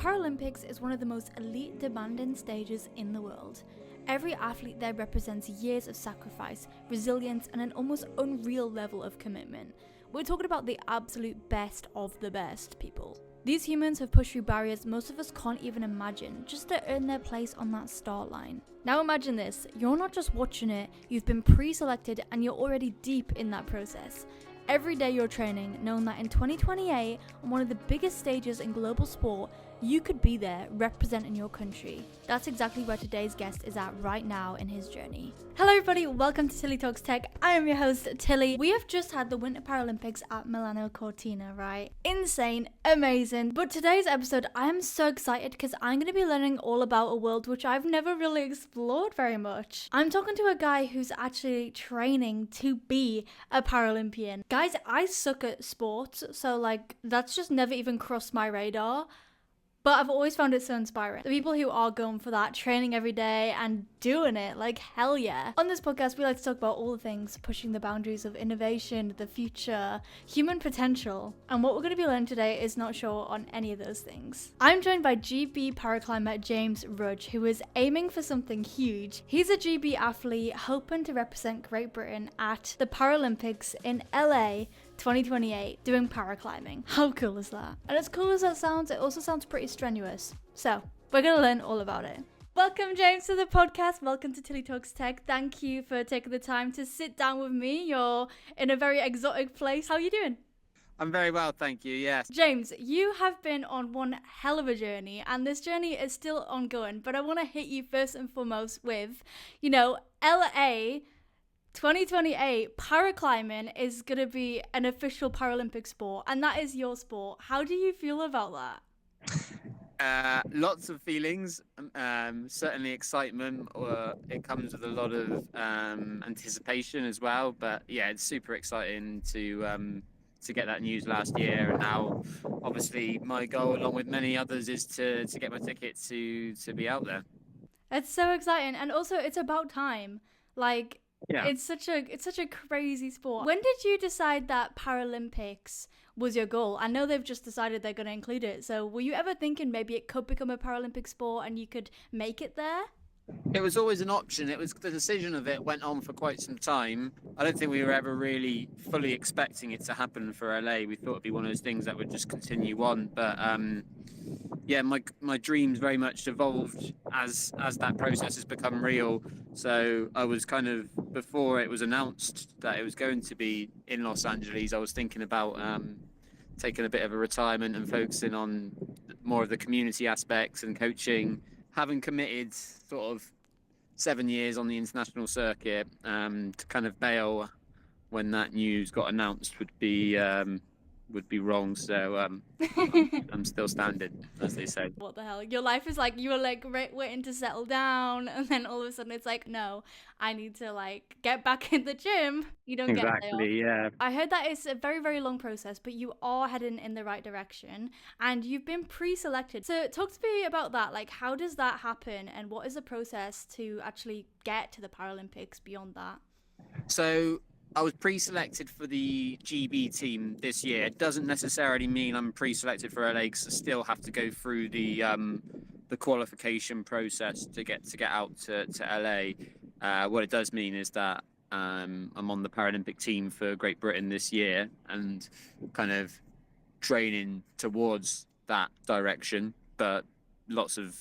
Paralympics is one of the most elite demanding stages in the world. Every athlete there represents years of sacrifice, resilience, and an almost unreal level of commitment. We're talking about the absolute best of the best, people. These humans have pushed through barriers most of us can't even imagine, just to earn their place on that start line. Now imagine this, you're not just watching it, you've been pre-selected and you're already deep in that process. Every day you're training, knowing that in 2028, on one of the biggest stages in global sport, you could be there representing your country. That's exactly where today's guest is at right now in his journey. Hello everybody, welcome to Tilly Talks Tech. I am your host, Tilly. We have just had the Winter Paralympics at Milano Cortina, right? Insane, amazing. But today's episode, I am so excited because I'm going to be learning all about a world which I've never really explored very much. I'm talking to a guy who's actually training to be a Paralympian. Guys, I suck at sports, so that's just never even crossed my radar. But I've always found it so inspiring. The people who are going for that, training every day and doing it, like hell yeah. On this podcast, we like to talk about all the things pushing the boundaries of innovation, the future, human potential. And what we're going to be learning today is not sure on any of those things. I'm joined by GB paraclimber James Rudge, who is aiming for something huge. He's a GB athlete hoping to represent Great Britain at the Paralympics in LA 2028 doing paraclimbing. How cool is that? And as cool as that sounds, it also sounds pretty strenuous. So we're gonna learn all about it. Welcome James to the podcast. Welcome to Tilly Talks Tech. Thank you for taking the time to sit down with me. You're in a very exotic place. How are you doing? I'm very well, thank you, yes. James, you have been on one hell of a journey, and this journey is still ongoing, but I want to hit you first and foremost with, LA 2028 paraclimbing is going to be an official Paralympic sport, and that is your sport. How do you feel about that? Lots of feelings, certainly excitement. It comes with a lot of anticipation as well. But yeah, it's super exciting to get that news last year, and now obviously my goal, along with many others, is to get my ticket to be out there. It's so exciting, and also it's about time. Yeah. It's such a crazy sport. When did you decide that Paralympics was your goal? I know they've just decided they're going to include it. So were you ever thinking maybe it could become a Paralympic sport and you could make it there? It was always an option. It was the decision of it went on for quite some time. I don't think we were ever really fully expecting it to happen for LA. We thought it'd be one of those things that would just continue on. But yeah, my dreams very much evolved as that process has become real. So I was kind of, before it was announced that it was going to be in Los Angeles, I was thinking about taking a bit of a retirement and focusing on more of the community aspects and coaching. Having committed sort of 7 years on the international circuit, to kind of bail when that news got announced would be wrong. So I'm still standing, as they say. What the hell? Your life is like you were waiting to settle down, and then all of a sudden it's like, no, I need to get back in the gym. You don't get exactly, yeah. I heard that it's a very, very long process, but you are heading in the right direction, and you've been pre-selected. So talk to me about that. How does that happen, and what is the process to actually get to the Paralympics beyond that? So I was pre-selected for the GB team this year. It doesn't necessarily mean I'm pre-selected for LA, because I still have to go through the qualification process to get out to LA. What it does mean is that I'm on the Paralympic team for Great Britain this year, and kind of training towards that direction. But lots of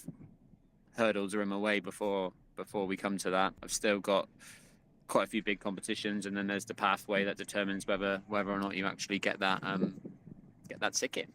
hurdles are in my way before we come to that. I've still got quite a few big competitions, and then there's the pathway that determines whether or not you actually get that ticket.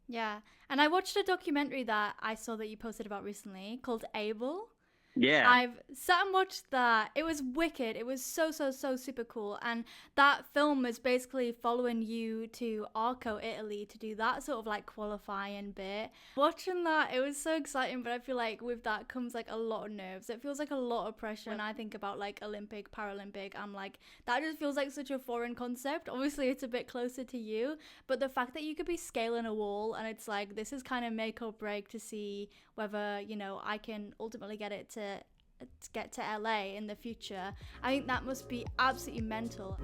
Yeah, and I watched a documentary that I saw that you posted about recently called Able. Yeah, I've sat and watched that. It was wicked. It was so super cool. And that film is basically following you to Arco, Italy, to do that sort of qualifying bit. Watching that, it was so exciting, but I feel like with that comes a lot of nerves. It feels like a lot of pressure. When I think about Olympic, Paralympic, I'm that just feels like such a foreign concept. Obviously it's a bit closer to you, but the fact that you could be scaling a wall and it's this is kind of make or break to see whether, I can ultimately get it to to get to LA in the future. I think that must be absolutely mental.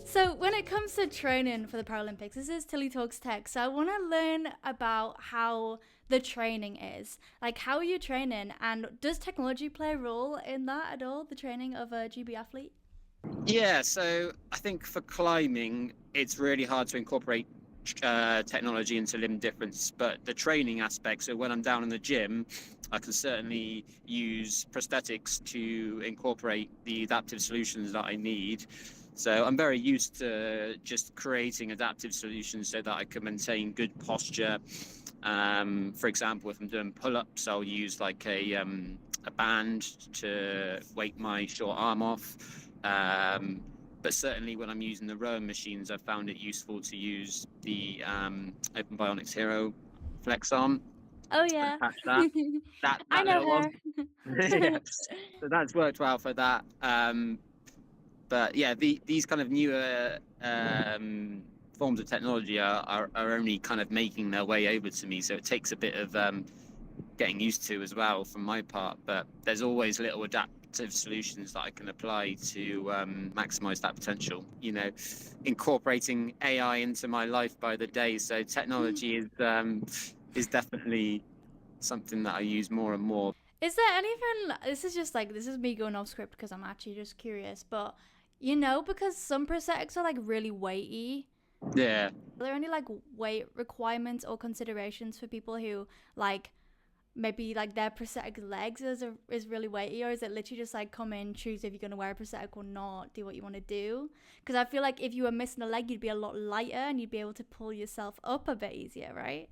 So when it comes to training for the Paralympics, this is Tilly Talks Tech. So I want to learn about how the training is. Like, how are you training? And does technology play a role in that at all, the training of a GB athlete? Yeah, so I think for climbing, it's really hard to incorporate technology into limb difference, but the training aspect, so when I'm down in the gym, I can certainly use prosthetics to incorporate the adaptive solutions that I need. So I'm very used to just creating adaptive solutions so that I can maintain good posture. For example, if I'm doing pull-ups, I'll use like a band to weight my short arm off. But certainly when I'm using the rowing machines, I've found it useful to use the Open Bionics Hero flex arm. Oh yeah. Attach that. I That know little one. her. Yeah. So that's worked well for that. But yeah, these kind of newer forms of technology are only kind of making their way over to me. So it takes a bit of getting used to as well from my part. But there's always little adaptive solutions that I can apply to maximize that potential. You know, incorporating AI into my life by the day. So technology is definitely something that I use more and more. Is there anything, this is just like, this is me going off script because I'm actually just curious, but you know, because some prosthetics are like really weighty, Yeah. are there any like weight requirements or considerations for people who like maybe like their prosthetic legs is really weighty, or is it literally just like come in, choose if you're going to wear a prosthetic or not, do what you want to do? Because I feel like if you were missing a leg, you'd be a lot lighter and you'd be able to pull yourself up a bit easier, right?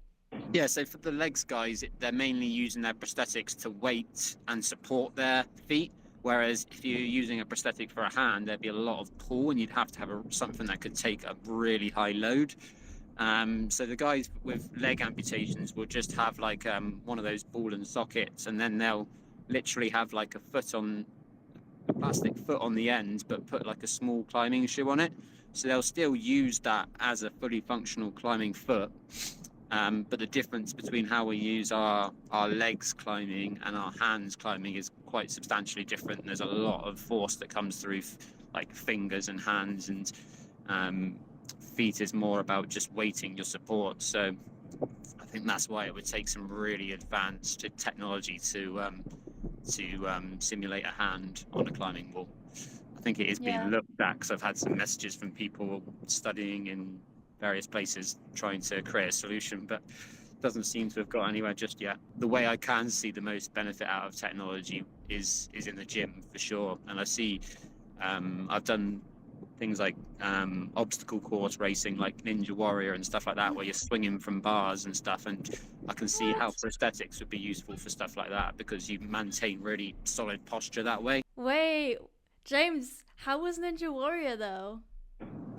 Yeah, so for the legs guys, they're mainly using their prosthetics to weight and support their feet. Whereas if you're using a prosthetic for a hand, there'd be a lot of pull and you'd have to have something that could take a really high load. So the guys with leg amputations will just have like one of those ball and sockets, and then they'll literally have like a plastic foot on the end, but put like a small climbing shoe on it. So they'll still use that as a fully functional climbing foot. But the difference between how we use our legs climbing and our hands climbing is quite substantially different. There's a lot of force that comes through like fingers and hands, and feet is more about just weighting your support. So I think that's why it would take some really advanced technology to simulate a hand on a climbing wall. I think it is being looked at, because I've had some messages from people studying in various places trying to create a solution, but doesn't seem to have got anywhere just yet. The way I can see the most benefit out of technology is in the gym for sure. And I see I've done things like obstacle course racing, like Ninja Warrior and stuff like that, where you're swinging from bars and stuff, and I can see how prosthetics would be useful for stuff like that, because you maintain really solid posture that way. Wait, James, how was Ninja Warrior though?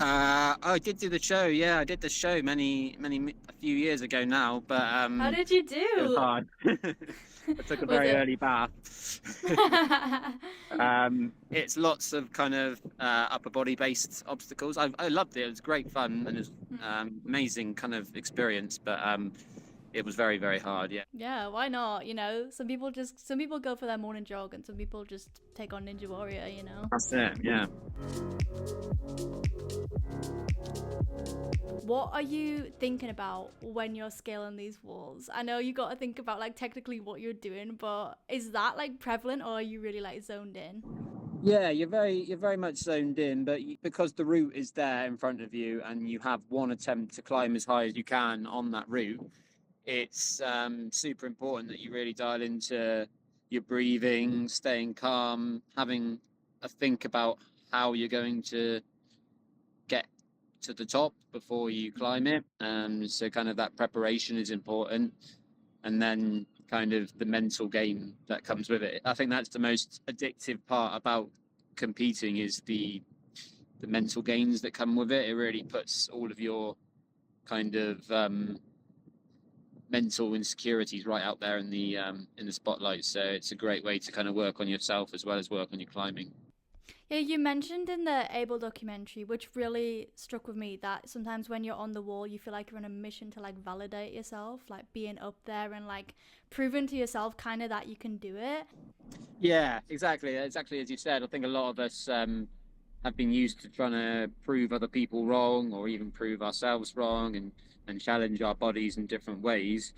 I did do the show. Yeah, I did the show a few years ago now. But How did you do? It was hard. I took a very early bath. It's lots of kind of upper body based obstacles. I loved it. It was great fun and it was amazing kind of experience. But it was very, very hard. Yeah. Yeah, why not? You know, some people go for their morning jog, and some people just take on Ninja Warrior. You know. That's it. Yeah. What are you thinking about when you're scaling these walls? I know you got to think about like technically what you're doing, but is that like prevalent, or are you really like zoned in? Yeah, you're very much zoned in, but because the route is there in front of you and you have one attempt to climb as high as you can on that route, it's super important that you really dial into your breathing, staying calm, having a think about how you're going to get to the top before you climb it. So kind of that preparation is important, and then kind of the mental game that comes with it. I think that's the most addictive part about competing, is the mental gains that come with it. It really puts all of your kind of mental insecurities right out there in the spotlight. So it's a great way to kind of work on yourself as well as work on your climbing. Yeah, you mentioned in the Able documentary, which really struck with me, that sometimes when you're on the wall, you feel like you're on a mission to like validate yourself, like being up there and like proving to yourself kind of that you can do it. Yeah, exactly as you said. I think a lot of us have been used to trying to prove other people wrong, or even prove ourselves wrong, and challenge our bodies in different ways.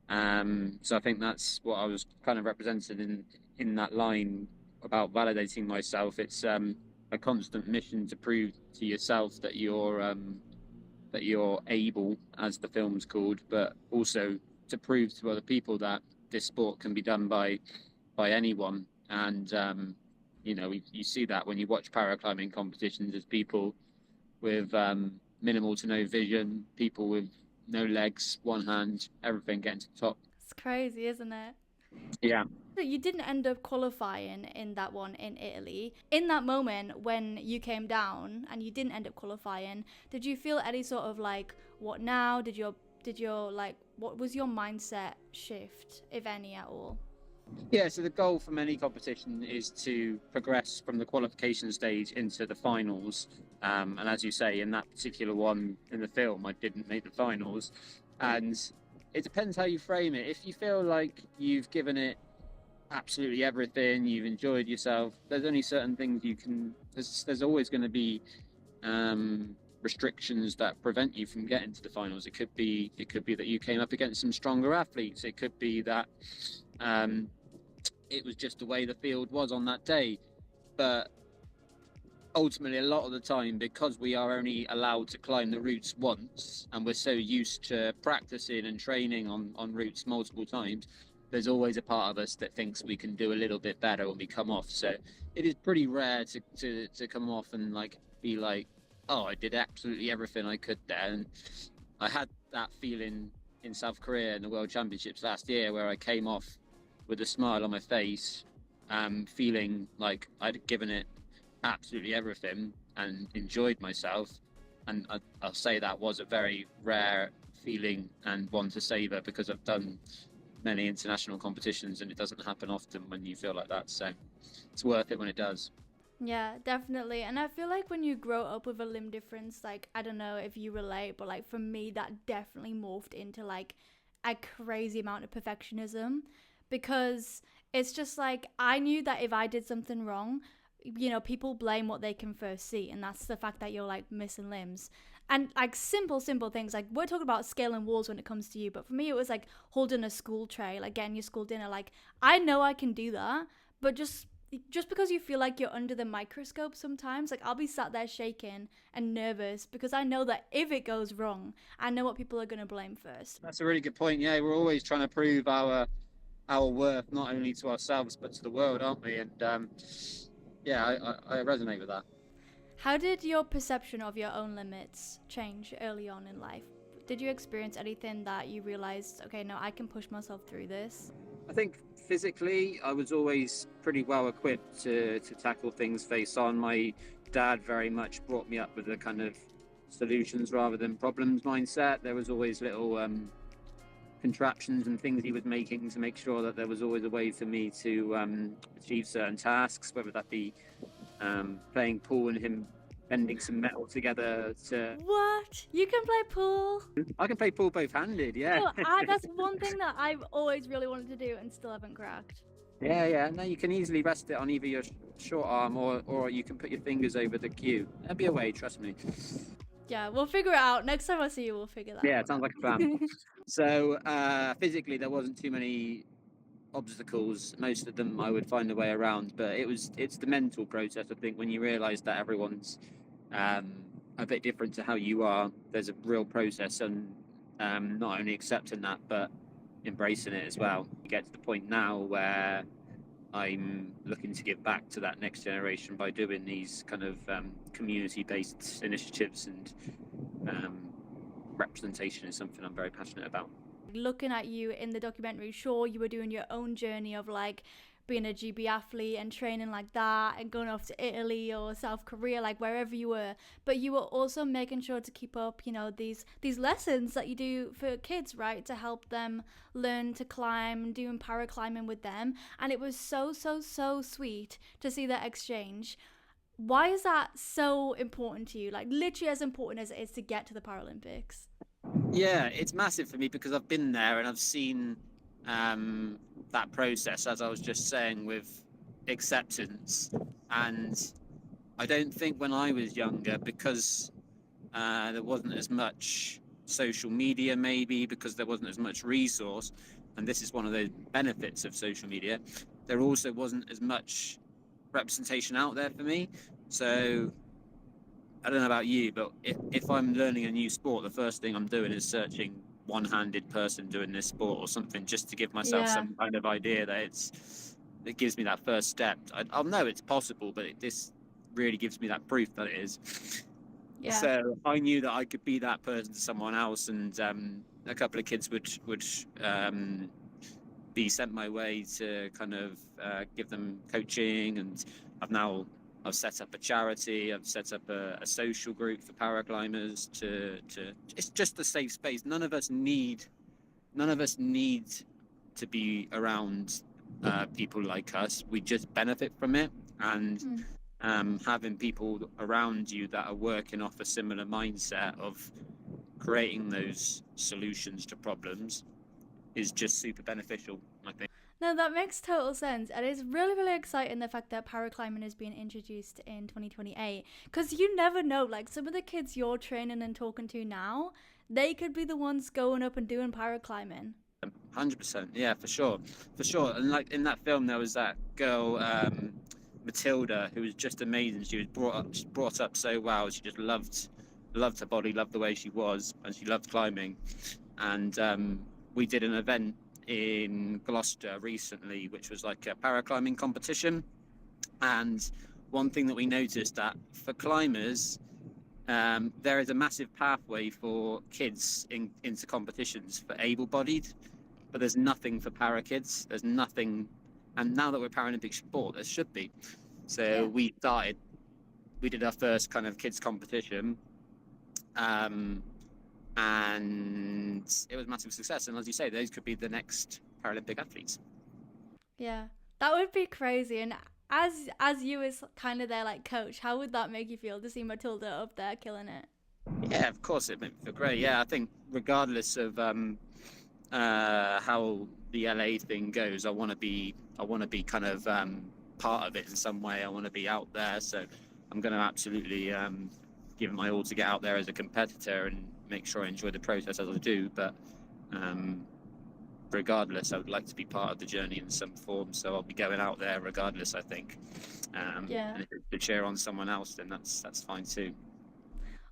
So I think that's what I was kind of represented in that line about validating myself. It's a constant mission to prove to yourself that you're able, as the film's called, but also to prove to other people that this sport can be done by anyone. And you see that when you watch paraclimbing competitions, there's people with minimal to no vision, people with no legs, one hand, everything getting to the top. It's crazy, isn't it? Yeah. So you didn't end up qualifying in that one in Italy. In that moment when you came down and you didn't end up qualifying, did you feel any sort of like, what now? Did your like, what was your mindset shift, if any at all? Yeah, so the goal from any competition is to progress from the qualification stage into the finals. And as you say, in that particular one in the film, I didn't make the finals. And it depends how you frame it. If you feel like you've given it absolutely everything, you've enjoyed yourself, there's only certain things you can, there's always going to be restrictions that prevent you from getting to the finals. It could be that you came up against some stronger athletes. It could be that um, it was just the way the field was on that day. But ultimately, a lot of the time, because we are only allowed to climb the routes once, and we're so used to practicing and training on routes multiple times, there's always a part of us that thinks we can do a little bit better when we come off. So it is pretty rare to come off and like be like, oh, I did absolutely everything I could there. And I had that feeling in South Korea in the World Championships last year, where I came off with a smile on my face, feeling like I'd given it absolutely everything and enjoyed myself. And I'll say that was a very rare feeling and one to savor, because I've done many international competitions and it doesn't happen often when you feel like that. So it's worth it when it does. Yeah, definitely. And I feel like when you grow up with a limb difference, like, I don't know if you relate, but like for me, that definitely morphed into like a crazy amount of perfectionism, because it's just like I knew that if I did something wrong, people blame what they can first see, and that's the fact that you're like missing limbs. And like simple things, like we're talking about scaling walls when it comes to you, but for me it was like holding a school tray, like getting your school dinner. Like I know I can do that, but just because you feel like you're under the microscope sometimes, like I'll be sat there shaking and nervous because I know that if it goes wrong, I know what people are going to blame first. That's a really good point. Yeah, we're always trying to prove our worth not only to ourselves but to the world, aren't we? And yeah, I resonate with that. How did your perception of your own limits change early on in life? Did you experience anything that you realized, okay, no, I can push myself through this? I think physically, I was always pretty well equipped to tackle things face on. My dad very much brought me up with a kind of solutions rather than problems mindset. There was always little contraptions and things he was making to make sure that there was always a way for me to achieve certain tasks, whether that be playing pool and him bending some metal together to. What? You can play pool? I can play pool both-handed, yeah. No, that's one thing that I've always really wanted to do and still haven't cracked. Yeah. No, you can easily rest it on either your short arm or you can put your fingers over the cue. There'll be a way, trust me. Yeah, we'll figure it out. Next time I see you, we'll figure that out. Yeah, it sounds like a plan. So physically, there wasn't too many obstacles. Most of them I would find a way around, but it's the mental process. I think when you realise that everyone's a bit different to how you are, there's a real process, and not only accepting that but embracing it as well. You get to the point now where I'm looking to give back to that next generation by doing these kind of community-based initiatives, and representation is something I'm very passionate about. Looking at you in the documentary, sure, you were doing your own journey of like being a GB athlete and training like that and going off to Italy or South Korea, like wherever you were, but you were also making sure to keep up, these lessons that you do for kids, right, to help them learn to climb, doing paraclimbing with them. And it was so sweet to see that exchange. Why is that so important to you? Like literally as important as it is to get to the Paralympics. Yeah, it's massive for me because I've been there and I've seen that process, as I was just saying, with acceptance. And I don't think when I was younger, because there wasn't as much social media, maybe because there wasn't as much resource, and this is one of the benefits of social media, there also wasn't as much representation out there for me. So I don't know about you, but if I'm learning a new sport, the first thing I'm doing is searching one-handed person doing this sport or something, just to give myself some kind of idea that it gives me that first step. I'll know it's possible, but this really gives me that proof that it is. Yeah. So I knew that I could be that person to someone else, and a couple of kids would be sent my way to kind of give them coaching, and I've set up a charity. I've set up a social group for paraclimbers to it's just a safe space. None of us need to be around people like us. We just benefit from it, and having people around you that are working off a similar mindset of creating those solutions to problems is just super beneficial, I think. No, that makes total sense. And it's really, really exciting the fact that paraclimbing is being introduced in 2028. Because you never know, like some of the kids you're training and talking to now, they could be the ones going up and doing paraclimbing. 100%, yeah, for sure. And like in that film, there was that girl, Matilda, who was just amazing. She was brought up so well. She just loved her body, loved the way she was, and she loved climbing. And we did an event in Gloucester recently, which was like a paraclimbing competition. And one thing that we noticed, that for climbers, there is a massive pathway for kids into competitions for able-bodied, but there's nothing for para kids. There's nothing, and now that we're Paralympic sport, there should be. So we did our first kind of kids competition, and it was a massive success. And as you say, those could be the next Paralympic athletes. Yeah, that would be crazy. And as you as kind of their like coach, how would that make you feel to see Matilda up there killing it? Yeah, of course it made me feel great. Yeah, I think regardless of how the LA thing goes, I want to be kind of part of it in some way. I want to be out there, so I'm going to absolutely give it my all to get out there as a competitor and make sure I enjoy the process as I do. But regardless, I would like to be part of the journey in some form, so I'll be going out there regardless, I think. And if it's to cheer on someone else, then that's fine too.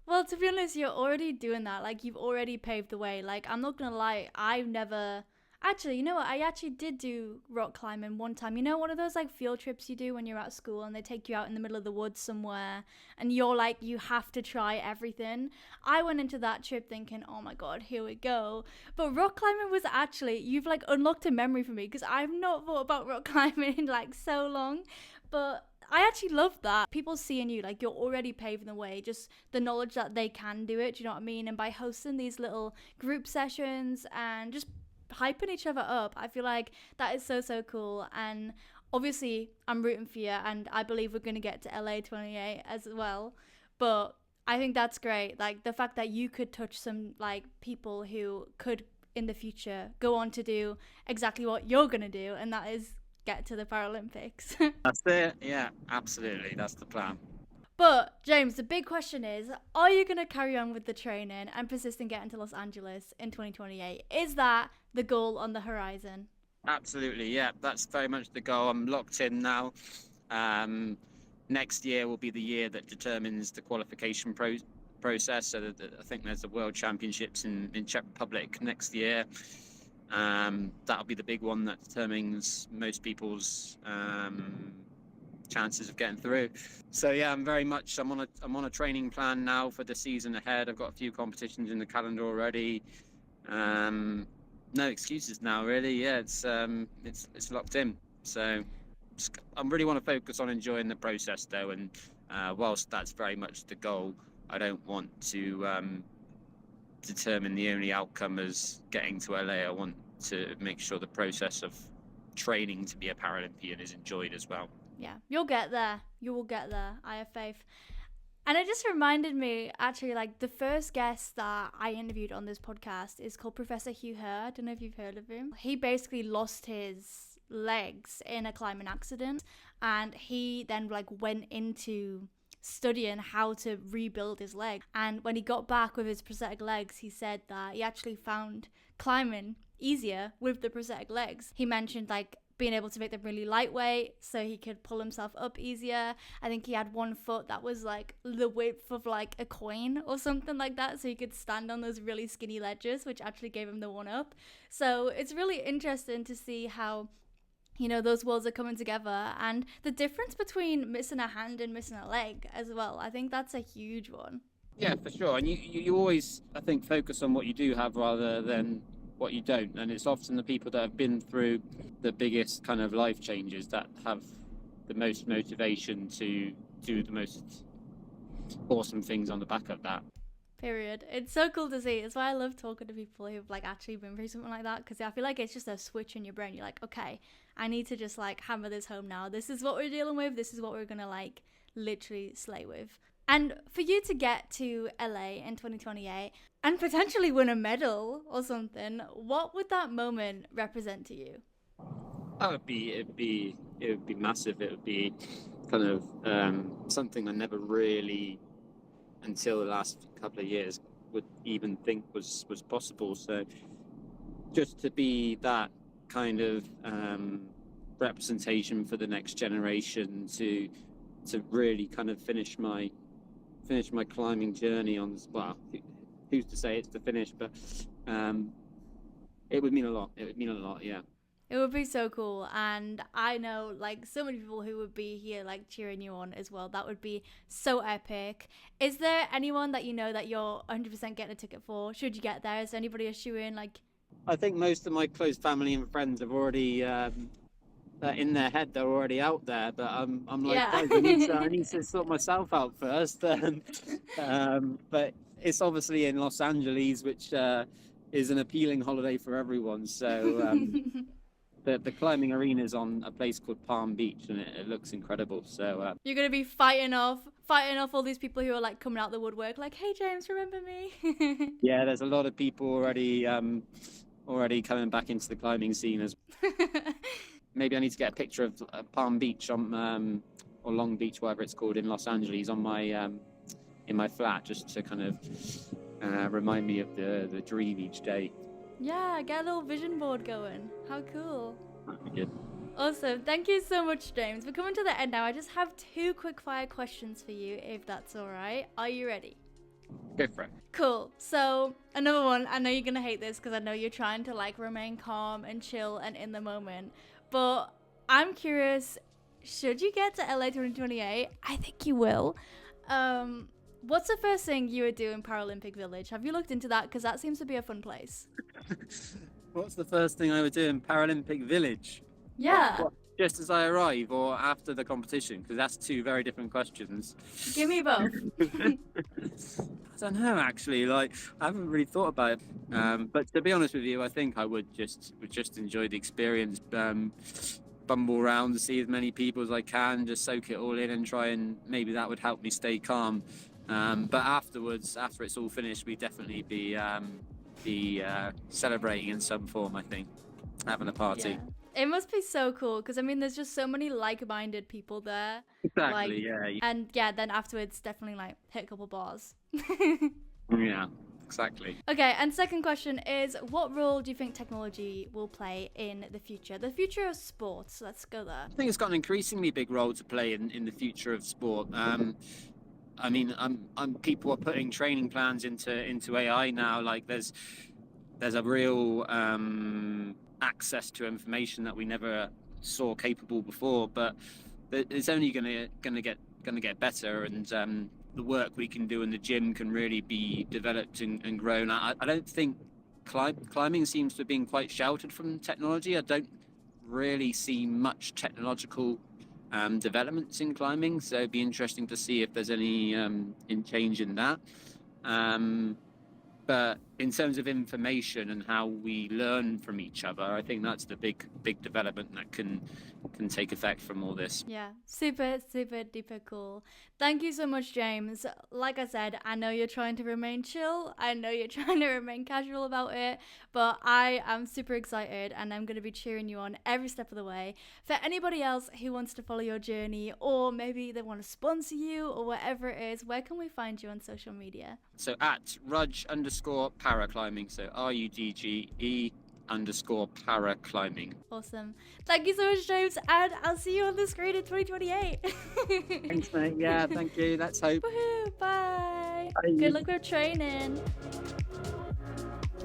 Well, to be honest, you're already doing that. Like, you've already paved the way. Like, I'm not gonna lie, I've never... Actually, you know what? I actually did do rock climbing one time. You know, one of those, like, field trips you do when you're at school and they take you out in the middle of the woods somewhere and you're like, you have to try everything. I went into that trip thinking, oh my God, here we go. But rock climbing was actually... You've, like, unlocked a memory for me because I've not thought about rock climbing in, like, so long. But... I actually love that. People seeing you, like you're already paving the way, just the knowledge that they can do it, do you know what I mean? And by hosting these little group sessions and just hyping each other up, I feel like that is so, so cool. And obviously I'm rooting for you and I believe we're going to get to LA 28 as well. But I think that's great. Like the fact that you could touch some like people who could in the future go on to do exactly what you're going to do. And that is get to the Paralympics. That's it. Yeah, absolutely. That's the plan. But James, the big question is, are you going to carry on with the training and persist in getting to Los Angeles in 2028? Is that the goal on the horizon? Absolutely. Yeah, that's very much the goal. I'm locked in now. Next year will be the year that determines the qualification process. So I think there's the World Championships in Czech Republic next year. That'll be the big one that determines most people's chances of getting through. So yeah, I'm on a training plan now for the season ahead. I've got a few competitions in the calendar already. No excuses now, really. Yeah, it's locked in. So I really want to focus on enjoying the process though, and whilst that's very much the goal, I don't want to determine the only outcome as getting to LA. I want to make sure the process of training to be a Paralympian is enjoyed as well. Yeah, you'll get there. You will get there. I have faith. And it just reminded me, actually, like the first guest that I interviewed on this podcast is called Professor Hugh Herr. I don't know if you've heard of him. He basically lost his legs in a climbing accident, and he then like went into studying how to rebuild his leg. And when he got back with his prosthetic legs, he said that he actually found climbing easier with the prosthetic legs. He mentioned like being able to make them really lightweight so he could pull himself up easier. I think he had one foot that was like the width of like a coin or something like that, so he could stand on those really skinny ledges, which actually gave him the one up. So it's really interesting to see how, you know, those worlds are coming together, and the difference between missing a hand and missing a leg as well. I think that's a huge one. Yeah, for sure. And you always, I think, focus on what you do have rather than what you don't. And it's often the people that have been through the biggest kind of life changes that have the most motivation to do the most awesome things on the back of that. Period. It's so cool to see. It's why I love talking to people who've like actually been through something like that, because I feel like it's just a switch in your brain. You're like, okay, I need to just like hammer this home now. This is what we're dealing with. This is what we're gonna like literally slay with. And for you to get to LA in 2028 and potentially win a medal or something, what would that moment represent to you? It'd be massive. It would be kind of something I never really, until the last couple of years, would even think was possible. So just to be that kind of representation for the next generation, to really kind of finish my climbing journey on, well, who's to say it's the finish, but it would mean a lot. It would mean a lot, yeah. It would be so cool, and I know like so many people who would be here like cheering you on as well. That would be so epic. Is there anyone that you know that you're 100% getting a ticket for? Should you get there? Is there anybody a shoe in? Like, I think most of my close family and friends have already in their head they're already out there, but I'm like, yeah. I need to sort myself out first. But it's obviously in Los Angeles, which is an appealing holiday for everyone. So the climbing arena is on a place called Palm Beach, and it looks incredible. So you're gonna be fighting off all these people who are like coming out the woodwork, like, hey James, remember me? Yeah, there's a lot of people already coming back into the climbing scene as maybe I need to get a picture of Palm Beach on or Long Beach, whatever it's called, in Los Angeles on my in my flat, just to kind of remind me of the dream each day. Yeah, get a little vision board going. How cool. That'd be good. Awesome. Thank you so much, James. We're coming to the end now. I just have 2 quick fire questions for you, if that's all right. Are you ready? Go for it. Cool. So another one. I know you're gonna hate this because I know you're trying to like remain calm and chill and in the moment. But I'm curious, should you get to LA 2028? I think you will. What's the first thing you would do in Paralympic Village? Have you looked into that? Because that seems to be a fun place. What's the first thing I would do in Paralympic Village? Yeah. What, just as I arrive or after the competition? Because that's 2 very different questions. Give me both. I don't know, actually. Like, I haven't really thought about it. But to be honest with you, I think I would just enjoy the experience. Bumble around to see as many people as I can, just soak it all in, and try and maybe that would help me stay calm. But afterwards, after it's all finished, we'd definitely be celebrating in some form. I think having a party. Yeah. It must be so cool because I mean, there's just so many like-minded people there. Exactly. Like, yeah. And yeah, then afterwards, definitely like hit a couple bars. Yeah. Exactly. Okay, and second question is, what role do you think technology will play in the future? The future of sports. Let's go there. I think it's got an increasingly big role to play in the future of sport. I mean, people are putting training plans into AI now. Like, there's a real access to information that we never saw capable before. But it's only gonna get better, and the work we can do in the gym can really be developed and grown. I don't think climbing seems to have been quite sheltered from technology. I don't really see much technological developments in climbing, so it'd be interesting to see if there's any change in that. But in terms of information and how we learn from each other, I think that's the big development that can take effect from all this. Yeah, super, super duper cool. Thank you so much, James. Like I said, I know you're trying to remain chill. I know you're trying to remain casual about it, but I am super excited and I'm going to be cheering you on every step of the way. For anybody else who wants to follow your journey, or maybe they want to sponsor you or whatever it is, where can we find you on social media? So at Rudge_paraclimbing, so RUDGE_paraclimbing. Awesome. Thank you so much, James, and I'll see you on the screen in 2028. Thanks, mate. Yeah, thank you. Let's hope. Woohoo, bye. Bye. Good luck with training.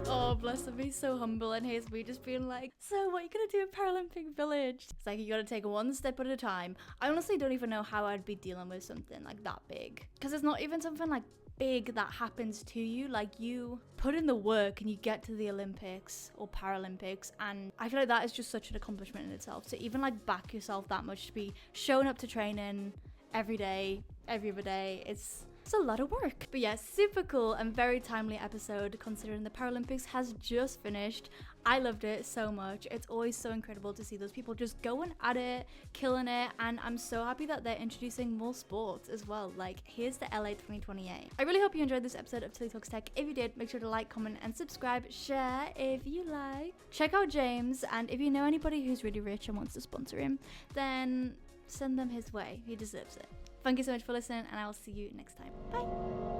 Oh, bless him. He's so humble, and here's me just being like, so what are you going to do at Paralympic Village? It's like, you got to take one step at a time. I honestly don't even know how I'd be dealing with something like that big. Because it's not even something like big that happens to you. Like, you put in the work and you get to the Olympics or Paralympics, and I feel like that is just such an accomplishment in itself. To even like back yourself that much, to be showing up to training every day, every other day, it's a lot of work. But yeah, super cool and very timely episode considering the Paralympics has just finished. I loved it so much. It's always so incredible to see those people just going at it, killing it, and I'm so happy that they're introducing more sports as well. Like, here's the LA 2028. I really hope you enjoyed this episode of Tilly Talks Tech. If you did, make sure to like, comment, and subscribe. Share if you like. Check out James, and if you know anybody who's really rich and wants to sponsor him, then send them his way. He deserves it. Thank you so much for listening, and I will see you next time. Bye.